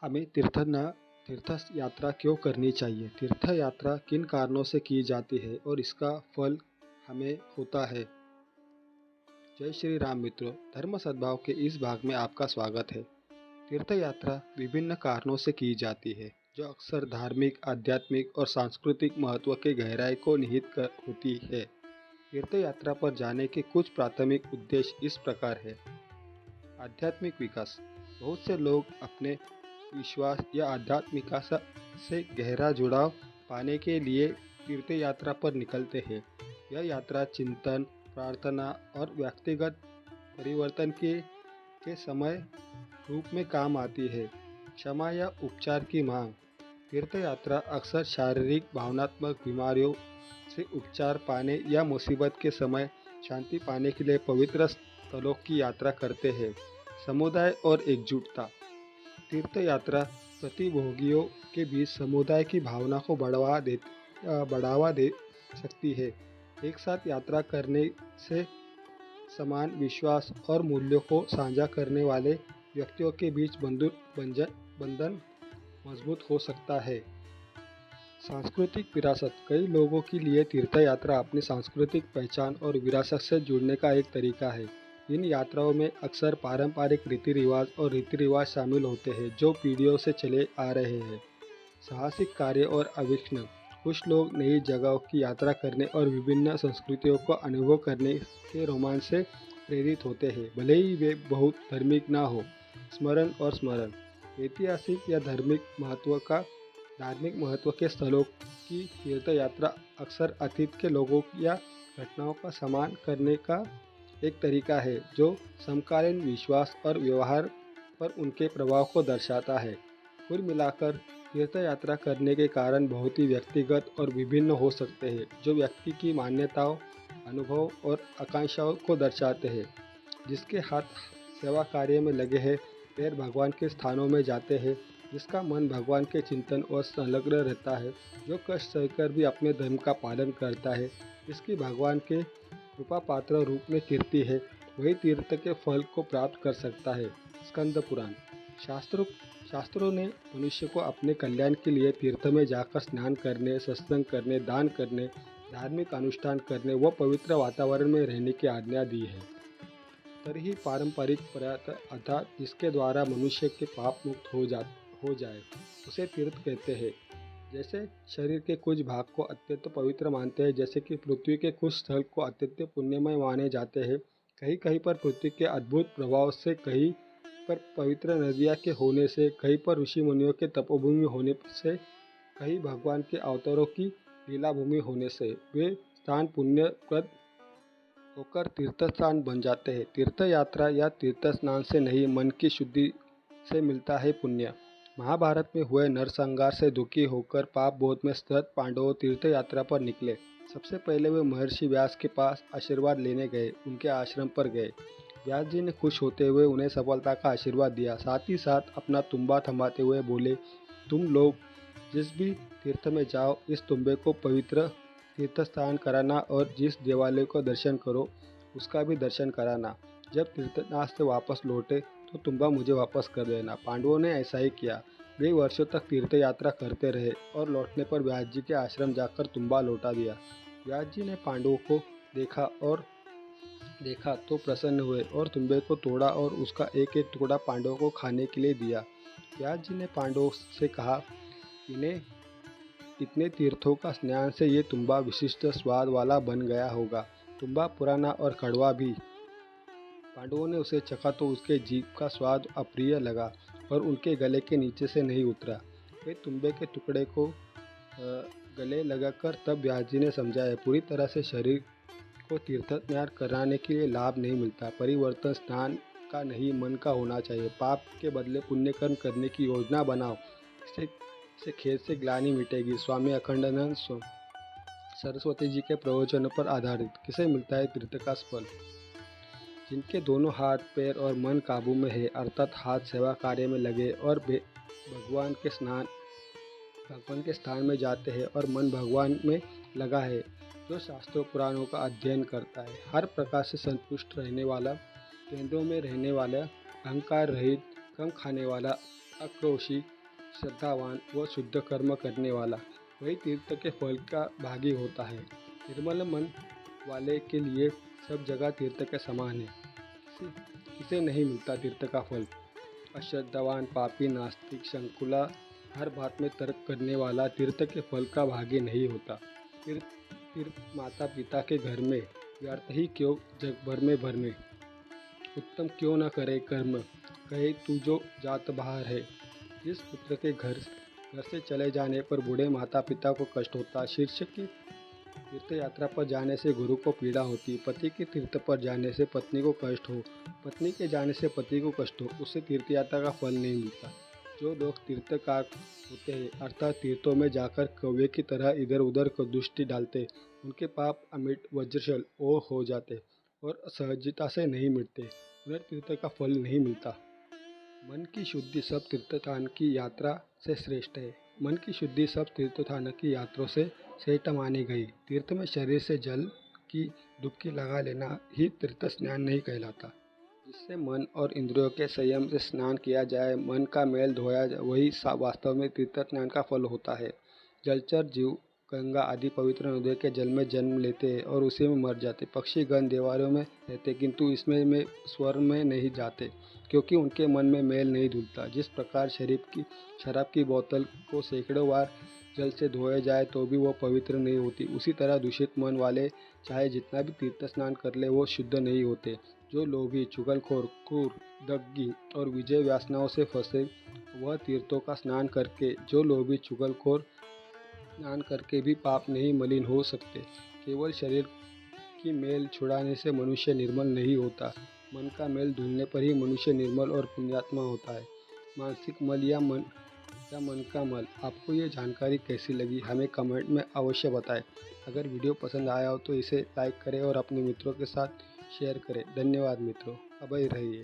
हमें तीर्थ यात्रा क्यों करनी चाहिए? तीर्थ यात्रा किन कारणों से की जाती है और इसका फल हमें होता है? जय श्री राम मित्रों, धर्म सद्भाव के इस भाग में आपका स्वागत है। तीर्थ यात्रा विभिन्न कारणों से की जाती है, जो अक्सर धार्मिक, आध्यात्मिक और सांस्कृतिक महत्व के गहराई को निहित कर होती है। तीर्थ यात्रा पर जाने के कुछ प्राथमिक उद्देश्य इस प्रकार है। आध्यात्मिक विकास। बहुत से लोग अपने विश्वास या आध्यात्मिकता से गहरा जुड़ाव पाने के लिए तीर्थ यात्रा पर निकलते हैं। यह यात्रा चिंतन, प्रार्थना और व्यक्तिगत परिवर्तन के समय रूप में काम आती है। क्षमा या उपचार की मांग। तीर्थ यात्रा अक्सर शारीरिक, भावनात्मक बीमारियों से उपचार पाने या मुसीबत के समय शांति पाने के लिए पवित्र स्थलों की यात्रा करते हैं। समुदाय और एकजुटता। तीर्थ यात्रा प्रतिभोगियों के बीच समुदाय की भावना को बढ़ावा दे सकती है। एक साथ यात्रा करने से समान विश्वास और मूल्यों को साझा करने वाले व्यक्तियों के बीच बंधन मजबूत हो सकता है। सांस्कृतिक विरासत। कई लोगों के लिए तीर्थ यात्रा अपनी सांस्कृतिक पहचान और विरासत से जुड़ने का एक तरीका है। इन यात्राओं में अक्सर पारंपरिक रीति रिवाज शामिल होते हैं, जो पीढ़ियों से चले आ रहे हैं। साहसिक कार्य और अविष्ण। कुछ लोग नई जगहों की यात्रा करने और विभिन्न संस्कृतियों को अनुभव करने के रोमांच से प्रेरित होते हैं, भले ही वे बहुत धार्मिक ना हो। स्मरण। ऐतिहासिक या धार्मिक महत्व के स्थलों की तीर्थ यात्रा अक्सर अतीत के लोगों या घटनाओं का सम्मान करने का एक तरीका है, जो समकालीन विश्वास और व्यवहार पर उनके प्रभाव को दर्शाता है। कुल मिलाकर तीर्थ यात्रा करने के कारण बहुत ही व्यक्तिगत और विभिन्न हो सकते हैं, जो व्यक्ति की मान्यताओं, अनुभव और आकांक्षाओं को दर्शाते हैं। जिसके हाथ सेवा कार्य में लगे हैं, पैर भगवान के स्थानों में जाते हैं, जिसका मन भगवान के चिंतन और संलग्न रहता है, जो कष्ट सहकर भी अपने धर्म का पालन करता है, जिसकी भगवान के कृपा पात्र रूप में कीर्ति है, वही तीर्थ के फल को प्राप्त कर सकता है। स्कंद पुराण। शास्त्रों ने मनुष्य को अपने कल्याण के लिए तीर्थ में जाकर स्नान करने, सत्संग करने, दान करने, धार्मिक अनुष्ठान करने व पवित्र वातावरण में रहने की आज्ञा दी है। तभी पारंपरिक प्रथा अर्थात जिसके द्वारा मनुष्य के पाप मुक्त हो जाए, उसे तीर्थ कहते हैं। जैसे शरीर के कुछ भाग को अत्यंत पवित्र मानते हैं, जैसे कि पृथ्वी के कुछ स्थल को अत्यंत पुण्यमय माने जाते हैं। कहीं पर पृथ्वी के अद्भुत प्रभाव से, कहीं पर पवित्र नदियाँ के होने से, कहीं पर ऋषि मुनियों के तपोभूमि होने से, कहीं भगवान के अवतारों की लीला भूमि होने से वे स्थान पुण्यप्रद होकर तीर्थ स्थान बन जाते हैं। तीर्थ यात्रा या तीर्थ स्नान से नहीं, मन की शुद्धि से मिलता है पुण्य। महाभारत में हुए नरसंहार से दुखी होकर पाप बोध में स्थित पांडवों तीर्थ यात्रा पर निकले। सबसे पहले वे महर्षि व्यास के पास आशीर्वाद लेने गए, उनके आश्रम पर गए। व्यास जी ने खुश होते हुए उन्हें सफलता का आशीर्वाद दिया, साथ ही साथ अपना तुम्बा थमाते हुए बोले, तुम लोग जिस भी तीर्थ में जाओ, इस तुम्बे को पवित्र तीर्थ स्थान कराना और जिस देवालय को दर्शन करो उसका भी दर्शन कराना। जब तीर्थनाथ से वापस लौटे तो तुम्बा मुझे वापस कर देना। पांडवों ने ऐसा ही किया। वे वर्षों तक तीर्थ यात्रा करते रहे और लौटने पर व्यास जी के आश्रम जाकर तुम्बा लौटा दिया। व्यास जी ने पांडवों को देखा तो प्रसन्न हुए और तुम्बे को तोड़ा और उसका एक एक टुकड़ा पांडवों को खाने के लिए दिया। व्यास जी ने पांडवों से कहा, इन्हें इतने तीर्थों का स्नान से ये तुम्बा विशिष्ट स्वाद वाला बन गया होगा। तुम्बा पुराना और कड़वा भी। पांडवों ने उसे चखा तो उसके जीभ का स्वाद अप्रिय लगा और उनके गले के नीचे से नहीं उतरा। वे तुम्बे के टुकड़े को गले लगाकर तब व्यास जी ने समझाया, पूरी तरह से शरीर को तीर्थ स्नान कराने के लिए लाभ नहीं मिलता। परिवर्तन स्नान का नहीं, मन का होना चाहिए। पाप के बदले पुण्य कर्म करने की योजना बनाओ, इससे खेत से ग्लानि मिटेगी। स्वामी अखंडानंद सरस्वती जी के प्रवचनों पर आधारित। किसे मिलता है तीर्थ का फल? जिनके दोनों हाथ, पैर और मन काबू में है, अर्थात हाथ सेवा कार्य में लगे और भगवान के स्थान में जाते हैं और मन भगवान में लगा है, जो शास्त्रों पुराणों का अध्ययन करता है, हर प्रकार से संतुष्ट रहने वाला, केंद्रों में रहने वाला, अहंकार रहित, कम खाने वाला, आक्रोशी, श्रद्धावान व शुद्ध कर्म करने वाला वही तीर्थ के फल का भागी होता है। निर्मल मन वाले के लिए सब जगह तीर्थ के समान है। किसे नहीं मिलता तीर्थ का फल। अश्रद्धावान, पापी, नास्तिक, शंकुला, हर बात में तर्क करने वाला तीर्थ के फल का भागी नहीं होता। तीर्थ माता पिता के घर में व्यर्थ ही क्यों जग भर में उत्तम क्यों न करे कर्म, कहे तू जो जात बाहर है। जिस पुत्र के घर से चले जाने पर बूढ़े माता पिता को कष्ट होता, शीर्ष की तीर्थ यात्रा पर जाने से गुरु को पीड़ा होती, पति के तीर्थ पर जाने से पत्नी को कष्ट हो, पत्नी के जाने से पति को कष्ट हो, उससे तीर्थ यात्रा का फल नहीं मिलता। जो लोग तीर्थकार होते हैं अर्थात तीर्थों में जाकर कौवे की तरह इधर उधर को दृष्टि डालते, उनके पाप अमिट वज्रशल ओ हो जाते और सहजता से नहीं मिटते, उन्हें तीर्थ का फल नहीं मिलता। मन की शुद्धि सब तीर्थस्थान की यात्रा से श्रेष्ठ है। मन की शुद्धि सब तीर्थस्थान की यात्रों से श्रेष्ठ मानी गई। तीर्थ में शरीर से जल की डुबकी लगा लेना ही तीर्थ स्नान नहीं कहलाता। जिससे मन और इंद्रियों के संयम से स्नान किया जाए, मन का मैल धोया जाए, वही वास्तव में तीर्थ स्नान का फल होता है। जलचर जीव गंगा आदि पवित्र नदियों के जल में जन्म लेते हैं और उसी में मर जाते। पक्षी गण देवालयों में रहते किंतु इसमें में स्वर्ग में नहीं जाते, क्योंकि उनके मन में मैल नहीं धुलता। जिस प्रकार शराब की बोतल को सैकड़ों बार जल से धोया जाए तो भी वो पवित्र नहीं होती, उसी तरह दूषित मन वाले चाहे जितना भी तीर्थ स्नान कर ले वो शुद्ध नहीं होते। जो लोभी, चुगलखोर, क्रूर, दग्गी और विजय वासनाओं से फंसे वह तीर्थों का स्नान करके भी पाप नहीं मलिन हो सकते। केवल शरीर की मैल छुड़ाने से मनुष्य निर्मल नहीं होता, मन का मैल धुलने पर ही मनुष्य निर्मल और पुण्यात्मा होता है। मानसिक मल या मन का मल। आपको ये जानकारी कैसी लगी हमें कमेंट में अवश्य बताएं। अगर वीडियो पसंद आया हो तो इसे लाइक करें और अपने मित्रों के साथ शेयर करें। धन्यवाद मित्रों, अभय रहिए।